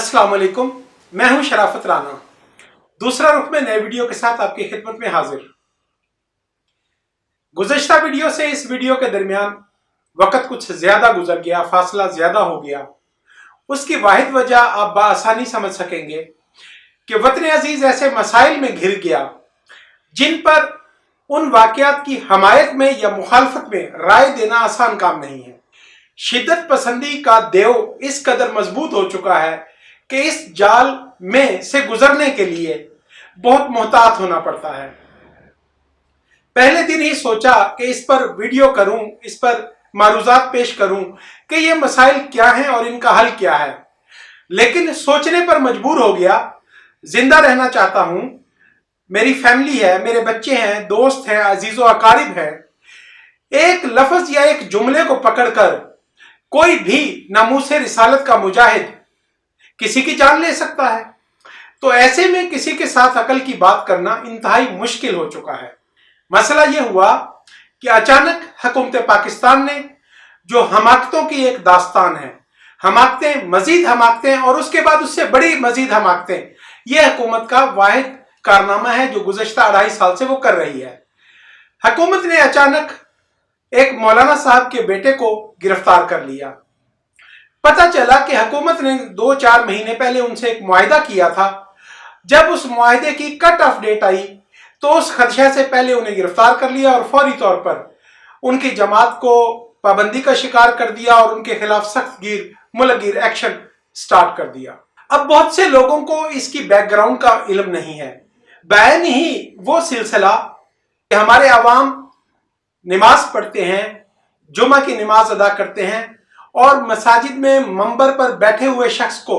अस्सलाम वालेकुम, मैं हूं शराफत राना। दूसरा रुख में नए वीडियो के साथ आपकी खिदमत में हाजिर। गुज़श्ता वीडियो से इस वीडियो के दरमियान वक्त कुछ ज्यादा गुजर गया, फासला ज्यादा हो गया। उसकी वाहिद वजह आप बआसानी समझ सकेंगे कि वतन अजीज ऐसे मसाइल में घिर गया जिन पर उन वाकयात की हमायत में या मुखालफत में राय देना आसान काम नहीं है। शिद्दत पसंदी का देव इस कदर मजबूत हो चुका है कि इस जाल में से गुजरने के लिए बहुत मोहतात होना पड़ता है। पहले दिन ही सोचा कि इस पर वीडियो करूं, इस पर मारूजात पेश करूं कि ये मसाइल क्या हैं और इनका हल क्या है, लेकिन सोचने पर मजबूर हो गया। जिंदा रहना चाहता हूं, मेरी फैमिली है, मेरे बच्चे हैं, दोस्त हैं, अजीजो अकारिब हैं। एक लफ्ज या एक जुमले को पकड़कर कोई भी नामूसे रिसालत का मुजाहिद किसी की जान ले सकता है। तो ऐसे में किसी के साथ अकल की बात करना इंतहाई मुश्किल हो चुका है। मसला यह हुआ कि अचानक हुकूमत पाकिस्तान ने, जो हमाकतों की एक दास्तान है, हमाकतें मजीद हमाकतें और उसके बाद उससे बड़ी मजीद हमाकतें, यह हुकूमत का वाहिद कारनामा है जो गुज़श्ता 2.5 साल से वो कर रही है। हुकूमत ने अचानक एक मौलाना साहब के बेटे को गिरफ्तार कर लिया। पता चला कि हुकूमत ने 2-4 महीने पहले उनसे एक मुआहिदा किया था। जब उस मुआहिदे की कट ऑफ डेट आई तो उस खदशा से पहले उन्हें गिरफ्तार कर लिया और फौरी तौर पर उनकी जमात को पाबंदी का शिकार कर दिया और उनके खिलाफ सख्त मुलगिर एक्शन स्टार्ट कर दिया। अब बहुत से लोगों को इसकी बैकग्राउंड का इल्म नहीं है। बैन ही वो सिलसिला कि हमारे अवाम नमाज पढ़ते हैं, जुमा की नमाज अदा करते हैं और मसाजिद में मंबर पर बैठे हुए शख्स को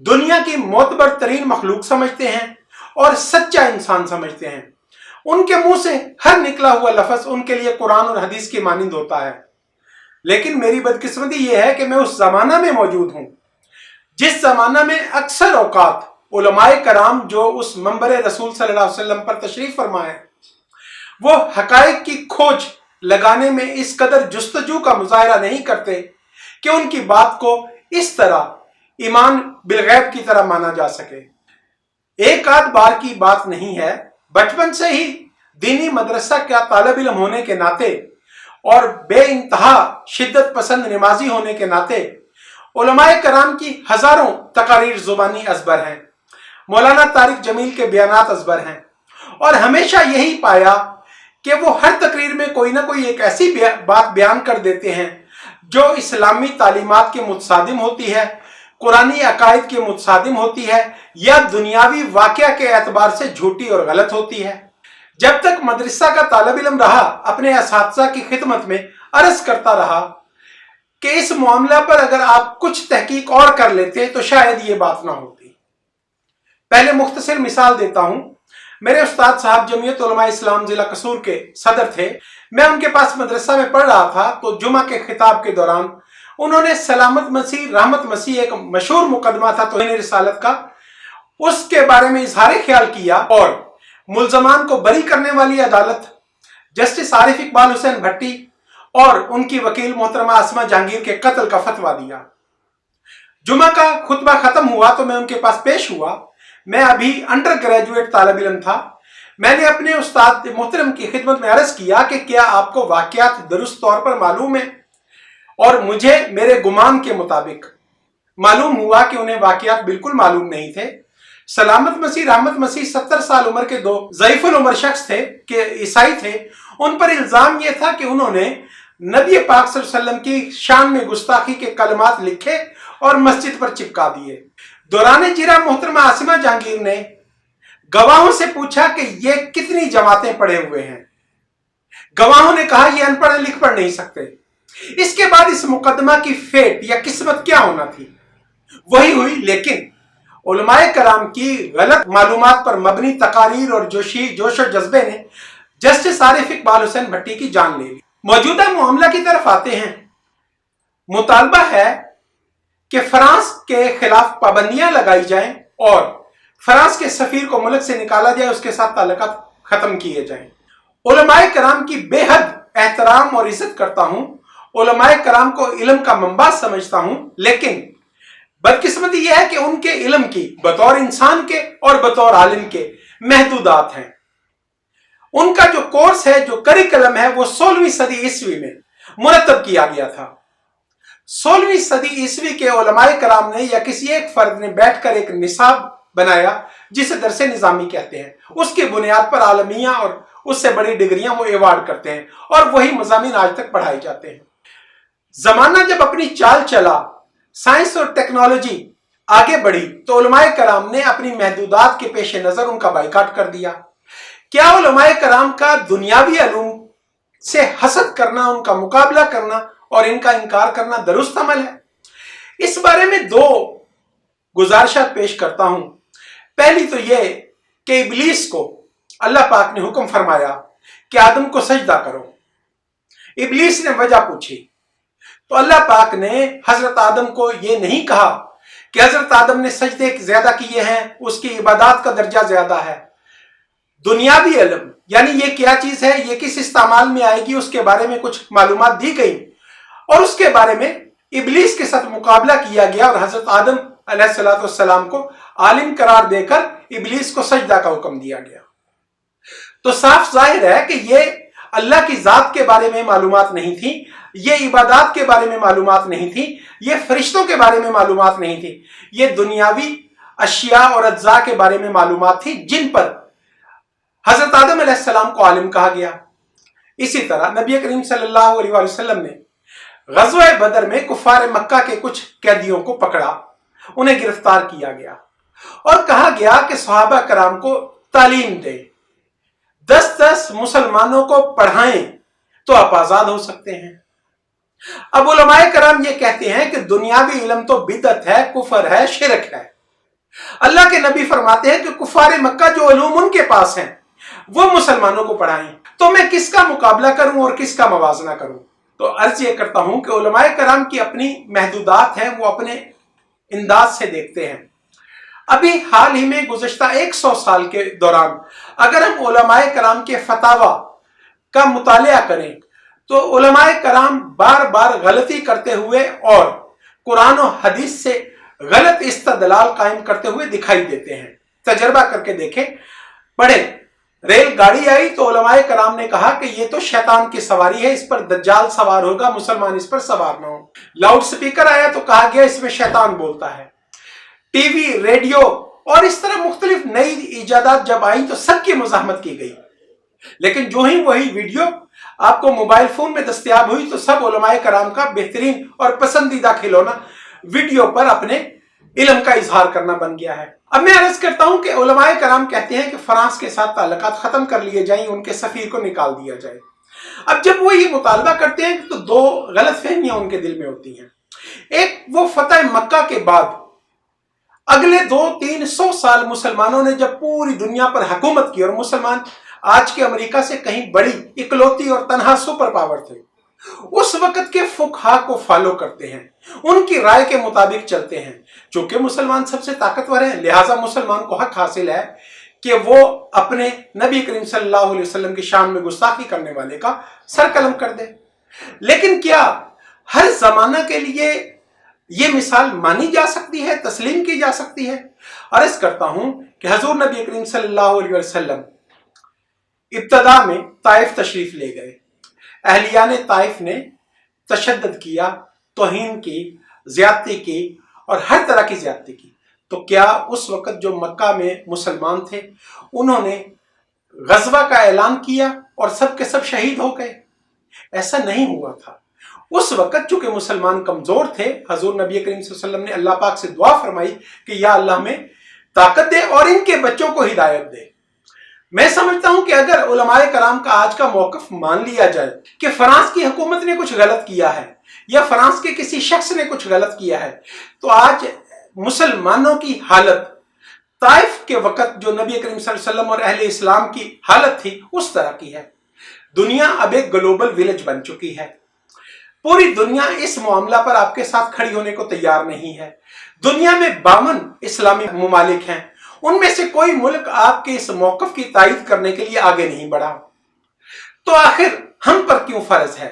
दुनिया की मोतबर तरीन मखलूक समझते हैं और सच्चा इंसान समझते हैं। उनके मुंह से हर निकला हुआ लफ्ज उनके लिए कुरान और हदीस की मानिंद होता है। लेकिन मेरी बदकिस्मती यह है कि मैं उस जमाना में मौजूद हूं जिस जमाना में अक्सर औकात उलमाए कराम जो उस मंबर रसूल सल्लल्लाहु अलैहि वसल्लम पर तशरीफ फरमाए, वो हकायक की खोज लगाने में इस कदर जुस्तजू का मुजाहरा नहीं करते कि उनकी बात को इस तरह ईमान बिलगैब की तरह माना जा सके। एक आध बार की बात नहीं है, बचपन से ही दीनी मदरसा का तालिब इल्म होने के नाते और बेइंतहा शिद्दत पसंद नमाजी होने के नाते उलमाए कराम की हजारों तकारीर जुबानी अजबर हैं, मौलाना तारिक जमील के बयानात अजबर हैं और हमेशा यही पाया कि वो हर तकरीर में कोई ना कोई एक ऐसी बात बयान कर देते हैं जो इस्लामी तालीमात के मुतसादिम होती है, कुरानी अकायद के मुतसादिम होती है या दुनियावी वाकया के एतबार से झूठी और गलत होती है। जब तक मदरसा का तालिब इल्म रहा, अपने असातिज़ा की खिदमत में अर्ज करता रहा कि इस मामला पर अगर आप कुछ तहकीक और कर लेते तो शायद ये बात ना होती। पहले मुख्तसर मिसाल देता हूं। मेरे उस्ताद साहब जमीयत उलमा इस्लाम जिला कसूर के सदर थे। मैं उनके पास मदरसा में पढ़ रहा था तो जुमा के खिताब के दौरान उन्होंने सलामत मसीह रहमत मसीह, एक मशहूर मुकदमा था तौहीन रिसालत का, उसके बारे में इजहार ख्याल किया और मुल्जमान को बरी करने वाली अदालत जस्टिस आरिफ इकबाल हुसैन भट्टी और उनकी वकील मोहतरमा आसमा जहांगीर के कत्ल का फतवा दिया। जुमा का खुतबा खत्म हुआ तो मैं उनके पास पेश हुआ। मैं अभी अंडर ग्रेजुएट तालिब इल्म था। मैंने अपने उस्ताद मोहतरम की खिदमत में अर्ज किया कि क्या आपको वाकयात दुरुस्त तौर पर मालूम है, और मुझे मेरे गुमान के मुताबिक मालूम हुआ कि उन्हें वाकयात बिल्कुल मालूम नहीं थे। सलामत मसीह रहमत मसीह 70 साल उम्र के दो ज़ईफुल उम्र शख्स थे कि ईसाई थे। उन पर इल्जाम यह था कि उन्होंने नबी पाक सल्लल्लाहु अलैहि वसल्लम की शान में गुस्ताखी के कलमात लिखे और मस्जिद पर चिपका दिए। दौरान जिरा मोहतरमा आसिमा जहांगीर ने गवाहों से पूछा कि ये कितनी जमातें पढ़े हुए हैं। गवाहों ने कहा ये अनपढ़ लिख पढ़ नहीं सकते। इसके बाद इस मुकदमा की फेट या किस्मत क्या होना थी वही हुई, लेकिन उलमाए कराम की गलत मालूमात पर मबनी तकारीर और जोश और जज्बे ने जस्टिस आरिफ इकबाल हुसैन भट्टी की जान ले ली। मौजूदा मामला की तरफ आते हैं। मुतालबा है कि फ्रांस के खिलाफ पाबंदियां लगाई जाएं और फ्रांस के सफीर को मुल्क से निकाला जाए, उसके साथ ताल्लुकात खत्म किए जाएं। उलमाए कराम की बेहद एहतराम और इज्जत करता हूं, उलमाए कराम को इल्म का मंबा समझता हूं, लेकिन बदकिस्मती यह है कि उनके इल्म की बतौर इंसान के और बतौर आलिम के महदूदात हैं। उनका जो कोर्स है, जो करिकुलम है, वो 16वीं सदी ईस्वी में मुरतब किया गया था। 16वीं सदी ईस्वी के उलमाए कराम ने या किसी एक फर्द ने बैठकर एक निसाब बनाया जिसे दरसे निजामी कहते हैं। उसकी बुनियाद पर आलमिया और उससे बड़ी डिग्रियां वो अवार्ड करते हैं और वही मजामीन आज तक पढ़ाए जाते हैं। जमाना जब अपनी चाल चला, साइंस और टेक्नोलॉजी आगे बढ़ी, तो उलमाए कराम ने अपनी महदूदात के पेश नजर उनका बाइकाट कर दिया। क्या उलमाए कराम का दुनियावी अलूम से हसद करना, उनका मुकाबला करना और इनका इनकार करना दुरुस्त अमल है? इस बारे में दो गुजारिशात पेश करता हूं। पहली तो यह कि इब्लीस को अल्लाह पाक ने हुक्म फरमाया कि आदम को सजदा करो। इब्लीस ने वजह पूछी तो अल्लाह पाक ने हजरत आदम को यह नहीं कहा कि हजरत आदम ने सजदे ज्यादा किए हैं, उसकी इबादत का दर्जा ज्यादा है। दुनियावी इल्म यानी ये क्या चीज है, ये किस इस्तेमाल में आएगी, उसके बारे में कुछ मालूमात दी गई और उसके बारे में इब्लीस के साथ मुकाबला किया गया और हजरत आदम अलैहिस्सलाम को आलिम करार देकर इब्लीस को सजदा का हुक्म दिया गया। तो साफ जाहिर है कि ये अल्लाह की जात के बारे में मालूमात नहीं थी, ये इबादत के बारे में मालूमात नहीं थी, ये फरिश्तों के बारे में मालूमात नहीं थी, ये दुनियावी अशिया और अज्जा के बारे में मालूमात थी जिन पर हजरत आदम अलैहिस्सलाम को आलिम कहा गया। इसी तरह नबी करीम सल्लल्लाहु अलैहि वसल्लम ने ग़ज़वा बदर में कुफ़ार मक्का के कुछ कैदियों को पकड़ा, उन्हें गिरफ्तार किया गया और कहा गया कि सहाबा कराम को तालीम दे, 10-10 मुसलमानों को पढ़ाएं तो आप आजाद हो सकते हैं। अब उलमाए कराम ये कहते हैं कि दुनियावी इल्म तो बिदअत है, कुफर है, शिरक है। अल्लाह के नबी फरमाते हैं कि कुफार मक्का जो उलूम उनके पास हैं वो मुसलमानों को पढ़ाएं, तो मैं किसका मुकाबला करूं और किसका मवाजना करूं? तो अर्ज ये करता हूं कि उलमाए कराम की अपनी महदूदात हैं, वो अपने इंदाज से देखते हैं। अभी हाल ही में गुज़श्ता 100 साल के दौरान अगर हम उलमाए कराम के फतावा का मुतालिया करें तो उलमाए कराम बार बार गलती करते हुए और कुरान और हदीस से गलत इस्तदलाल कायम करते हुए दिखाई देते हैं। तजर्बा करके देखें, पढ़े। रेलगाड़ी आई तो उलमाए कराम ने कहा कि ये तो शैतान की सवारी है, इस पर दज्जाल सवार होगा, मुसलमान इस पर सवार ना हो। लाउड स्पीकर आया तो कहा गया इसमें शैतान बोलता है। टीवी, रेडियो और इस तरह मुख्तलिफ नई इजादात जब आई तो सबकी मुज़ाहमत की गई, लेकिन जो ही वही वीडियो आपको मोबाइल फोन में दस्तयाब हुई तो सब उलमाए कराम का बेहतरीन और पसंदीदा खिलौना वीडियो पर अपने इल्म का इजहार करना बन गया है। अब मैं अर्ज करता हूं कि उलमाए कराम कहते हैं कि फ्रांस के साथ ताल्लुकात खत्म कर लिए जाएं, उनके सफीर को निकाल दिया जाए। अब जब वो ये मुतालबा करते हैं तो दो गलतफहमियां उनके दिल में होती हैं। एक, वो फतह मक्का के बाद अगले 200-300 साल मुसलमानों ने जब पूरी दुनिया पर हुकूमत की और मुसलमान आज के अमेरिका से कहीं बड़ी इकलौती और तनहा सुपर पावर थे, उस वक्त के फुकहा को फॉलो करते हैं, उनकी राय के मुताबिक चलते हैं। चूंकि मुसलमान सबसे ताकतवर हैं, लिहाजा मुसलमान को हक हासिल है कि वो अपने नबी करीम सल्लल्लाहु अलैहि वसल्लम की शान में गुस्ताखी करने वाले का सर कलम कर दे। लेकिन क्या हर जमाना के लिए ये मिसाल मानी जा सकती है, तस्लीम की जा सकती है? अर्ज करता हूं कि हजूर नबी करीम सल्लल्लाहु अलैहि वसल्लम इब्तदा में ताइफ तशरीफ ले गए। अहलियान ताइफ ने तशद्दुद किया, तौहीन की, ज्यादती की और हर तरह की ज्यादती की। तो क्या उस वक्त जो मक्का में मुसलमान थे उन्होंने गज़वा का ऐलान किया और सब के सब शहीद हो गए? ऐसा नहीं हुआ था। उस वक्त चूंकि मुसलमान कमजोर थे, हजूर नबी करीम सल्लल्लाहु अलैहि वसल्लम ने अल्लाह पाक से दुआ फरमाई कि या अल्लाह में ताकत दे और इनके बच्चों को हिदायत दे। मैं समझता हूं कि अगर उलमाए कराम का आज का मौक़िफ़ मान लिया जाए कि फ्रांस की हुकूमत ने कुछ गलत किया है या फ्रांस के किसी शख्स ने कुछ गलत किया है, तो आज मुसलमानों की हालत ताइफ के वक्त जो नबी करीम सल्लल्लाहु अलैहि वसल्लम और अहले इस्लाम की हालत थी उस तरह की है। दुनिया अब एक ग्लोबल विलेज बन चुकी है। पूरी दुनिया इस मामला पर आपके साथ खड़ी होने को तैयार नहीं है। दुनिया में 52 इस्लामी मुमालिक हैं, उनमें से कोई मुल्क आपके इस मौक़िफ़ की तायीद करने के लिए आगे नहीं बढ़ा। तो आखिर हम पर क्यों फर्ज है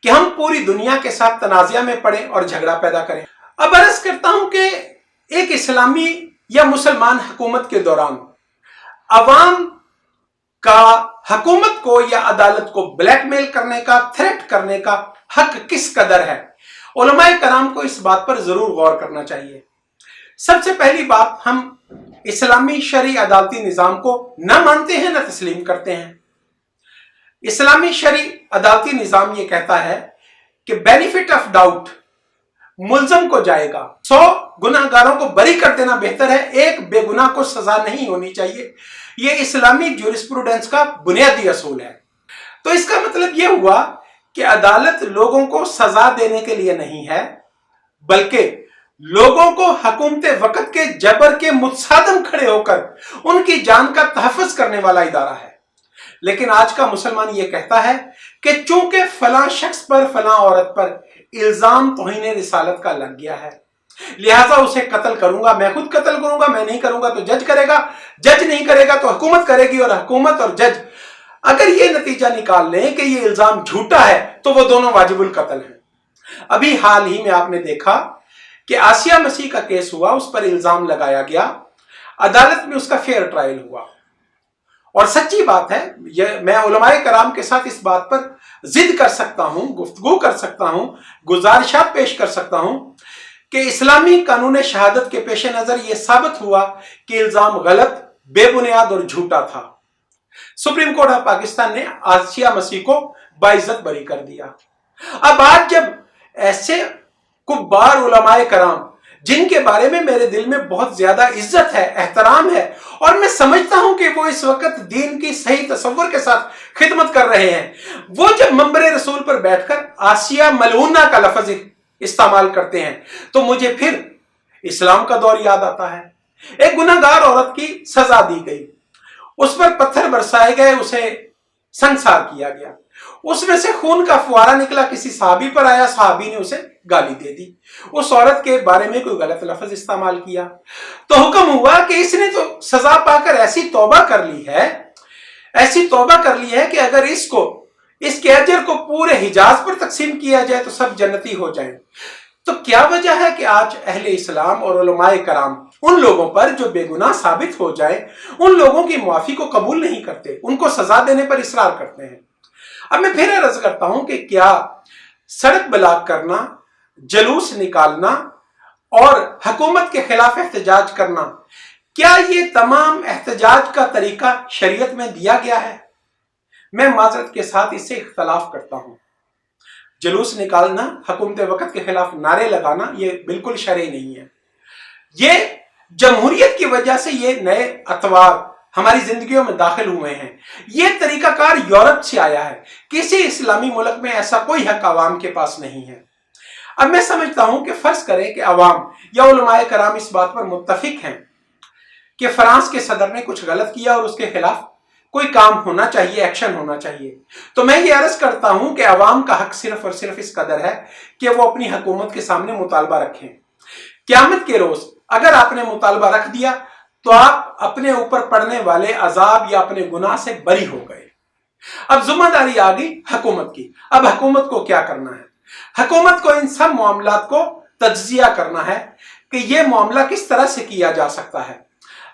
कि हम पूरी दुनिया के साथ तनाज़ा में पड़े और झगड़ा पैदा करें? अब अर्ज करता हूं कि एक इस्लामी या मुसलमान हुकूमत के दौरान अवाम का हुकूमत को या अदालत को ब्लैकमेल करने का, थ्रेट करने का हक किस कदर है, उलमाए कराम को इस बात पर जरूर गौर करना चाहिए। सबसे पहली बात, हम इस्लामी शरई अदालती निजाम को न मानते हैं न तस्लीम करते हैं। इस्लामी शरई अदालती निजाम ये कहता है कि बेनिफिट ऑफ डाउट मुल्जम को जाएगा, 100 गुनाहगारों को बरी कर देना बेहतर है, एक बेगुनाह को सजा नहीं होनी चाहिए। यह इस्लामी ज्यूरिस्प्रूडेंस का बुनियादी असूल है। तो इसका मतलब यह हुआ कि अदालत लोगों को सजा देने के लिए नहीं है, बल्कि लोगों को हुकूमत वक्त के जबर के मुतसादम खड़े होकर उनकी जान का तहफ़्फ़ुज़ करने वाला इदारा है। लेकिन आज का मुसलमान यह कहता है कि चूंकि फलां शख्स पर, फलां औरत पर इल्जाम तौहीन रिसालत का लग गया है, लिहाजा उसे कत्ल करूंगा, मैं खुद कत्ल करूंगा, मैं नहीं करूंगा तो जज करेगा, जज नहीं करेगा तो हुकूमत करेगी, और हुकूमत और जज अगर ये नतीजा निकाल लें कि ये इल्जाम झूठा है तो वो दोनों वाजिबुल कत्ल हैं। अभी हाल ही में आपने देखा कि आसिया मसीह का केस हुआ, उस पर इल्जाम लगाया गया, अदालत में उसका फेयर ट्रायल हुआ। और सच्ची बात है, मैं उलमाए कराम के साथ इस बात पर जिद कर सकता हूं, गुफ्तगू कर सकता हूं, गुजारिशात पेश कर सकता हूं कि इस्लामी कानून शहादत के पेश नजर यह साबित हुआ कि इल्जाम गलत, बेबुनियाद और झूठा था। सुप्रीम कोर्ट ऑफ पाकिस्तान ने आसिया मसीह को बाइज्जत बरी कर दिया। अब आज जब ऐसे कुब्बार उलमाए कराम, जिनके बारे में मेरे दिल में बहुत ज्यादा इज्जत है, एहतराम है, और मैं समझता हूं कि वो इस वक्त दीन की सही तसव्वुर के साथ खिदमत कर रहे हैं, वो जब मंबरे रसूल पर बैठकर आसिया मलऊना का लफ्ज इस्तेमाल करते हैं तो मुझे फिर इस्लाम का दौर याद आता है। एक गुनहगार औरत की सजा दी गई, उस पर पत्थर बरसाए गए, उसे संसार किया गया, उसमें से खून का फुवारा निकला, किसी सहाबी पर आया, सहाबी ने उसे गाली दे दी, उस औरत के बारे में कोई गलत लफ्ज इस्तेमाल किया, तो हुक्म हुआ कि इसने तो सजा पाकर ऐसी तौबा कर ली है, ऐसी तौबा कर ली है कि अगर इसके अजर को पूरे हिजाज पर तकसीम किया जाए तो सब जन्नती हो जाएं। तो क्या वजह है कि आज अहले इस्लाम और उलमाए कराम उन लोगों पर जो बेगुनाह साबित हो जाए, उन लोगों की मुआफी को कबूल नहीं करते, उनको सजा देने पर इसरार करते हैं। अब मैं फिर अर्ज करता हूं कि क्या सड़क ब्लॉक करना, जलूस निकालना और हुकूमत के खिलाफ एहतजाज करना, क्या ये तमाम एहतजाज का तरीका शरीयत में दिया गया है? मैं माजरत के साथ इससे इख्तलाफ करता हूं। जलूस निकालना, हुकूमत वक्त के खिलाफ नारे लगाना, ये बिल्कुल शरई नहीं है। ये जमहूरियत की वजह से ये नए अतवार हमारी जिंदगियों में दाखिल हुए हैं। ये तरीकाकार यूरोप से आया है, किसी इस्लामी मुल्क में ऐसा कोई हक आवाम के पास नहीं है। अब मैं समझता हूं कि फर्ज करें कि अवाम या उलमाए कराम इस बात पर मुत्तफिक हैं कि फ्रांस के सदर ने कुछ गलत किया और उसके खिलाफ कोई काम होना चाहिए, एक्शन होना चाहिए, तो मैं ये अर्ज करता हूं कि अवाम का हक सिर्फ और सिर्फ इस कदर है कि वो अपनी हुकूमत के सामने मुतालबा रखें। क़यामत के रोज अगर आपने मुतालबा रख दिया तो आप अपने ऊपर पड़ने वाले अजाब या अपने गुनाह से बरी हो गए। अब जिम्मेदारी आ गई हुकूमत की। अब हुकूमत को क्या करना है? हुकूमत को इन सब मामलात को तज्जिया करना है कि यह मामला किस तरह से किया जा सकता है।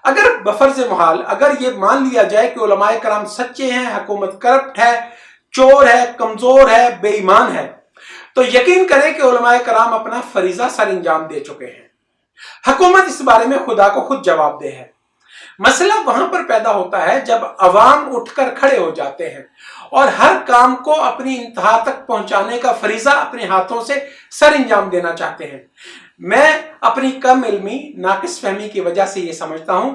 अगर बफर्ज मुहाल अगर ये मान लिया जाए कि उलमाए कराम सच्चे हैं, हुकूमत करप्ट है, चोर है, कमजोर है, बेईमान है, तो यकीन करें कि उलमाए कराम अपना फरीजा सर अंजाम दे चुके हैं। हुकूमत इस बारे में खुदा को खुद जवाबदेह है। मसला वहां पर पैदा होता है जब अवाम उठकर खड़े हो जाते हैं और हर काम को अपनी इंतहा तक पहुंचाने का फरीजा अपने हाथों से सर अंजाम देना चाहते हैं। मैं अपनी कम इल्मी, नाकिस फहमी की वजह से ये समझता हूं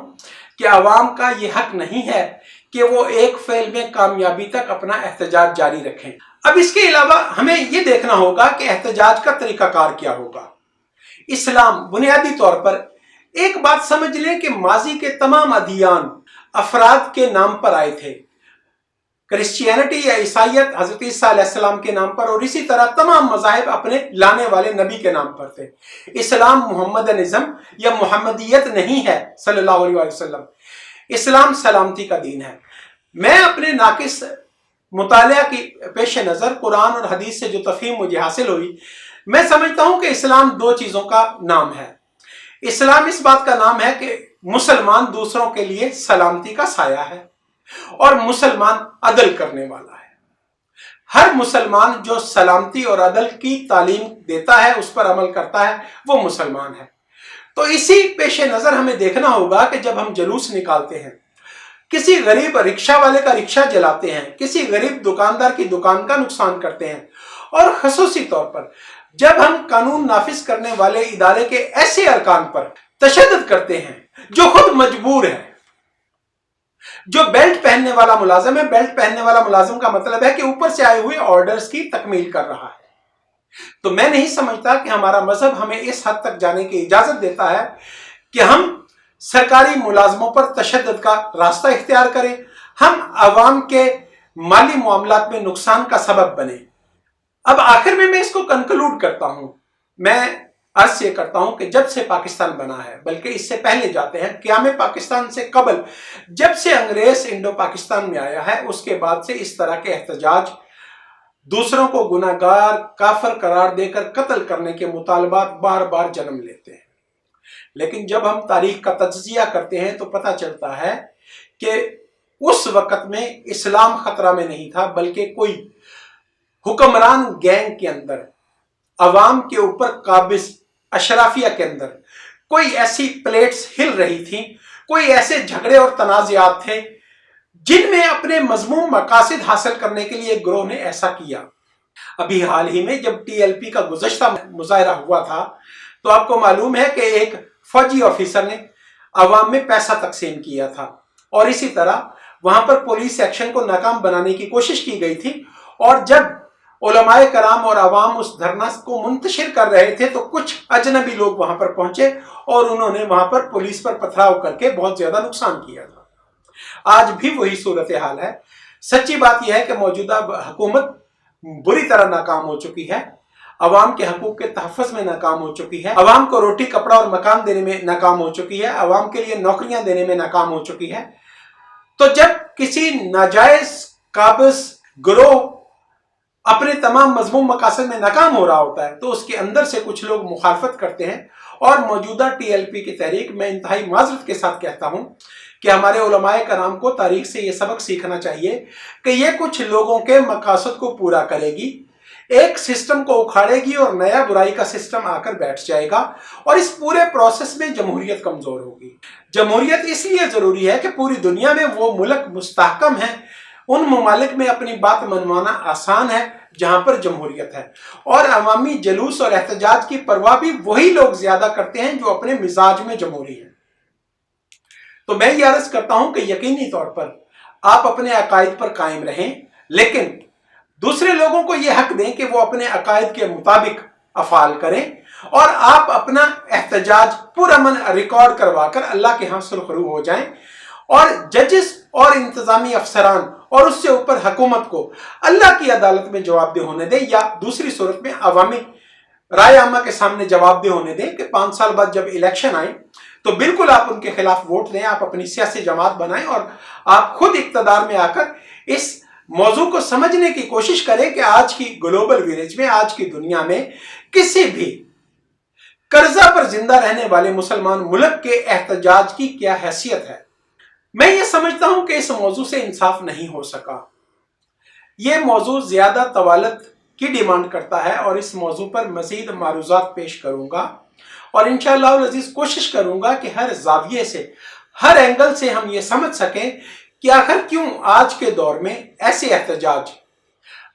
कि अवाम का ये हक नहीं है कि वो एक फेल में कामयाबी तक अपना एहतजाज जारी रखें। अब इसके अलावा हमें ये देखना होगा कि एहतजाज का तरीकाकार क्या होगा। इस्लाम बुनियादी तौर पर एक बात समझ लें कि माजी के तमाम अदियान अफराद के नाम पर आए थे। क्रिश्चियनिटी या ईसाइयत हजरत ईसा अलैहिस्सलाम के नाम पर, और इसी तरह तमाम मज़ाहिब अपने लाने वाले नबी के नाम पर थे। इस्लाम मुहम्मदनिज़्म या मुहम्मदियत नहीं है सल्लल्लाहु अलैहि वसल्लम। इस्लाम सलामती का दीन है। मैं अपने नाकिस मुतालिया की पेश नज़र कुरान और हदीस से जो तफहीम मुझे हासिल हुई, मैं समझता हूं कि इस्लाम दो चीजों का नाम है। इस्लाम इस बात का नाम है कि मुसलमान दूसरों के लिए सलामती का साया है और मुसलमान अदल करने वाला है। हर मुसलमान जो सलामती और अदल की तालीम देता है, उस पर अमल करता है, वो मुसलमान है। तो इसी पेशे नजर हमें देखना होगा कि जब हम जुलूस निकालते हैं, किसी गरीब रिक्शा वाले का रिक्शा जलाते हैं, किसी गरीब दुकानदार की दुकान का नुकसान करते हैं, और खसूसी तौर पर जब हम कानून नाफिज करने वाले इदारे के ऐसे अरकान पर तशद्दुद करते हैं जो खुद मजबूर है, जो बेल्ट पहनने वाला मुलाजिम है, बेल्ट पहनने वाला मुलाजिम का मतलब है कि ऊपर से आए हुए ऑर्डर्स की तकमील कर रहा है, तो मैं नहीं समझता कि हमारा मजहब हमें इस हद तक जाने की इजाजत देता है कि हम सरकारी मुलाजमों पर तशद्दुद का रास्ता इख्तियार करें, हम अवाम के माली मामलात में नुकसान का सबब बने। अब आखिर में मैं इसको कंक्लूड करता हूं। मैं अर्ज ये करता हूं कि जब से पाकिस्तान बना है, बल्कि इससे पहले जाते हैं, क़याम पाकिस्तान से कबल जब से अंग्रेज इंडो पाकिस्तान में आया है, उसके बाद से इस तरह के एहतजाज, दूसरों को गुनाहगार काफिर करार देकर कत्ल करने के मुतालबात बार बार जन्म लेते हैं। लेकिन जब हम तारीख का तज्जिया करते हैं तो पता चलता है कि उस वक्त में इस्लाम खतरा में नहीं था, बल्कि कोई हुक्मरान गैंग के अंदर, अवाम के ऊपर काबिज अशराफिया के अंदर कोई ऐसी प्लेट्स हिल रही थी, कोई ऐसे झगड़े और तनाज़ात थे जिनमें अपने मजमूम मकासद हासिल करने के लिए ग्रोह ने ऐसा किया। अभी हाल ही में जब टीएलपी का गुज़श्ता मुजाहरा हुआ था, तो आपको मालूम है कि एक फौजी ऑफिसर ने अवाम में पैसा तकसीम किया था, और इसी तरह वहां पर पुलिस एक्शन को नाकाम बनाने की कोशिश की गई थी। और जब उलमाए कराम और अवाम उस धरना को मुंतशिर कर रहे थे, तो कुछ अजनबी लोग वहां पर पहुंचे और उन्होंने वहां पर पुलिस पर पथराव करके बहुत ज्यादा नुकसान किया था। आज भी वही सूरत हाल है। सच्ची बात यह है कि मौजूदा हुकूमत बुरी तरह नाकाम हो चुकी है, अवाम के हकूक के तहफ़्फ़ुज़ में नाकाम हो चुकी है, अवाम को रोटी कपड़ा और मकान देने में नाकाम हो चुकी है, अवाम के लिए नौकरियां देने में नाकाम हो चुकी है। तो जब किसी नाजायज काबिज गिरोह अपने तमाम मजमूम मकासद में नाकाम हो रहा होता है, तो उसके अंदर से कुछ लोग मुखालफत करते हैं। और मौजूदा टीएलपी की तहरीक, मैं इंतहाई माजरत के साथ कहता हूं कि हमारे उलमाए कराम को तारीख से यह सबक सीखना चाहिए कि यह कुछ लोगों के मकासद को पूरा करेगी, एक सिस्टम को उखाड़ेगी और नया बुराई का सिस्टम आकर बैठ जाएगा, और इस पूरे प्रोसेस में जमहूरियत कमजोर होगी। जमहूरियत इसलिए जरूरी है कि पूरी दुनिया में वो मुल्क मुस्तहकम है, उन ममालिक में अपनी बात मनवाना आसान है जहां पर जमहूरियत है, और अवामी जलूस और एहतजाज की परवाह भी वही लोग ज्यादा करते हैं जो अपने मिजाज में जमहूरी हैं। तो मैं ये अर्ज करता हूं कि यकीनी तौर पर आप अपने अकायद पर कायम रहें, लेकिन दूसरे लोगों को यह हक दें कि वो अपने अकायद के मुताबिक अफाल करें, और आप अपना एहतजाज पुरअमन रिकॉर्ड करवाकर अल्लाह के यहाँ सुरखरू हो जाएं, और जजेस और इंतजामी अफसरान और उससे ऊपर हुकूमत को अल्लाह की अदालत में जवाबदेह होने दें, या दूसरी सूरत में अवामी राय आमा के सामने जवाबदेह होने दें कि 5 साल बाद जब इलेक्शन आए तो बिल्कुल आप उनके खिलाफ वोट दें, आप अपनी सियासी जमात बनाएं और आप खुद इक्तदार में आकर इस मौजू को समझने की कोशिश करें कि आज की ग्लोबल विलेज में, आज की दुनिया में किसी भी कर्जा पर जिंदा रहने वाले मुसलमान मुल्क के एहतजाज की क्या हैसियत है। मैं ये समझता हूं कि इस मौजू से इंसाफ नहीं हो सका। यह मौजू ज्यादा तवालत की डिमांड करता है, और इस मौजू पर मजीद मारूजात पेश करूंगा, और इंशाअल्लाह अज़ीज़ कोशिश करूंगा कि हर जाविये से, हर एंगल से हम ये समझ सकें कि आखिर क्यों आज के दौर में ऐसे एहतजाज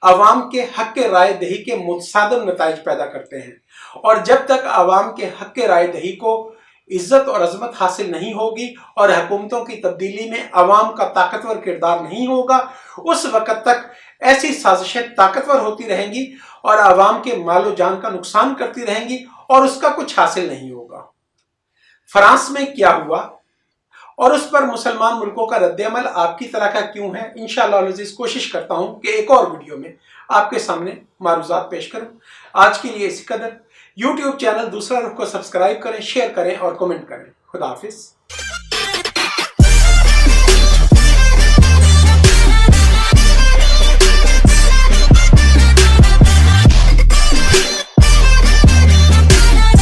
अवाम के हक के राय दही के मुतसादिम नताइज पैदा करते हैं। और जब तक अवाम के हक के राय दही को इज्जत और अजमत हासिल नहीं होगी और हुकूमतों की तब्दीली में अवाम का ताकतवर किरदार नहीं होगा, उस वक़्त तक ऐसी साजिशें ताकतवर होती रहेंगी और अवाम के मालो जान का नुकसान करती रहेंगी, और उसका कुछ हासिल नहीं होगा। फ्रांस में क्या हुआ और उस पर मुसलमान मुल्कों का रद्द-ए-अमल आपकी तरह का क्यों है, इंशाअल्लाह अज़ीज़ कोशिश करता हूं कि एक और वीडियो में आपके सामने मारूजात पेश करूं। आज के लिए इसी कदर। यूट्यूब चैनल दूसरा रुख को सब्सक्राइब करें, शेयर करें और कमेंट करें। खुदा हाफिज।